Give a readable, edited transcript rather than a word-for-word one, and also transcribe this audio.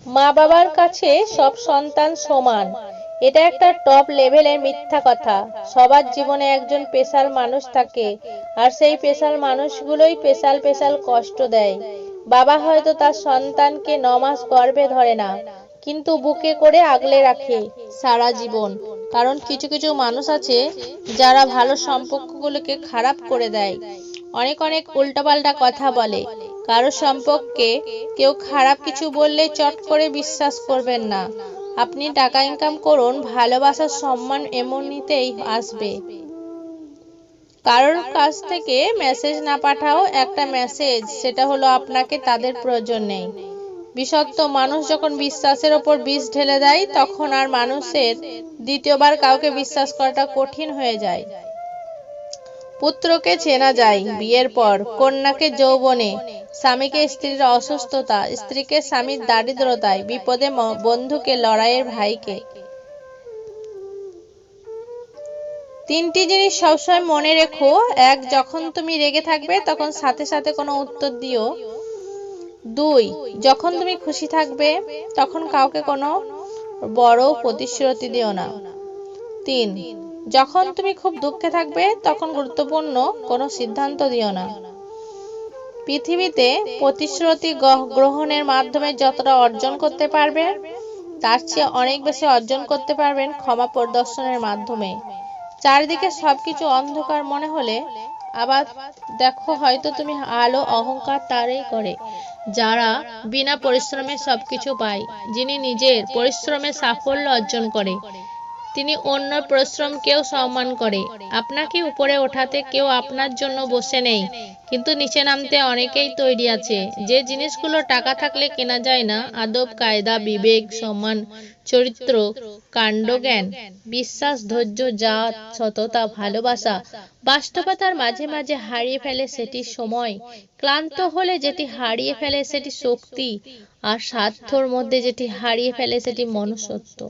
মা বাবার কাছে সব সন্তান সমান, এটা একটা টপ লেভেলের মিথ্যা কথা। সবার জীবনে একজন স্পেশাল মানুষ থাকে, আর সেই স্পেশাল মানুষগুলোই স্পেশাল স্পেশাল কষ্ট দেয়। বাবা হয়তো তার সন্তানকে 9 মাস গর্ভে ধরে না, কিন্তু বুকে করে আগলে রাখে সারা জীবন। কারণ কিছু কিছু মানুষ আছে যারা ভালো সম্পর্কগুলোকে খারাপ করে দেয়, অনেক অনেক উল্টাপাল্টা কথা বলে। কারো সম্পর্কে কেউ খারাপ কিছু বললে চট করে বিশ্বাস করবেন না। আপনি টাকা ইনকাম করুন, ভালোবাসার সম্মান এমনিতেই আসবে। কারোর কাছ থেকে মেসেজ না পাঠাও একটা মেসেজ, সেটা হলো আপনাকে তাদের প্রয়োজন নেই। বিষাক্ত মানুষ যখন বিশ্বাসের ওপর বিষ ঢেলে দেয়, তখন আর মানুষের দ্বিতীয়বার কাউকে বিশ্বাস করাটা কঠিন হয়ে যায়। পুত্রকে চেনা যায় বিয়ের পর, কন্যাকে যৌবনে, স্বামীকে স্ত্রীর অসুস্থতা, স্ত্রীকে স্বামীর দারিদ্রতায়, বিপদে বন্ধুকে, লড়াইয়ের ভাইকে। তিনটি জিনিস সবসময় মনে রেখো। এক, যখন তুমি রেগে থাকবে তখন সাথে সাথে কোনো উত্তর দিও। 2, যখন তুমি খুশি থাকবে তখন কাউকে কোনো বড় প্রতিশ্রুতি দিও না। 3, যখন তুমি খুব দুঃখে থাকবে তখন গুরুত্বপূর্ণ কোনো সিদ্ধান্ত দিও না। পৃথিবীতে প্রতিশ্রুতি গ্রহণের মাধ্যমে যতটা অর্জন করতে পারবে, তার চেয়ে অনেক বেশি অর্জন করতে পারবেন ক্ষমা প্রদর্শনের মাধ্যমে। চারিদিকে সবকিছু অন্ধকার মনে হলে আবার দেখো, হয়তো তুমি আলো। অহংকার তারই করে যারা বিনা পরিশ্রমে সবকিছু পায়। যিনি নিজের পরিশ্রমে সাফল্য অর্জন করে, তিনি অন্য পরিশ্রমকেও সম্মান করে। আপনাকে উপরে ওঠাতে কেউ আপনার জন্য বসে নেই, কিন্তু নিচে নামতে অনেকেই তৈরি আছে। যে জিনিসগুলো টাকা থাকলে কেনা যায় না, আদব কায়দা, বিবেক, সম্মান, চরিত্র, কাণ্ডজ্ঞান, বিশ্বাস, ধৈর্য, জাত, সততা, ভালোবাসা, বাস্তবতার মাঝে মাঝে হারিয়ে ফেলে সেটি সময়, ক্লান্ত হলে যেটি হারিয়ে ফেলে সেটি শক্তি, আর স্বার্থর মধ্যে যেটি হারিয়ে ফেলে সেটি মনুষ্যত্ব।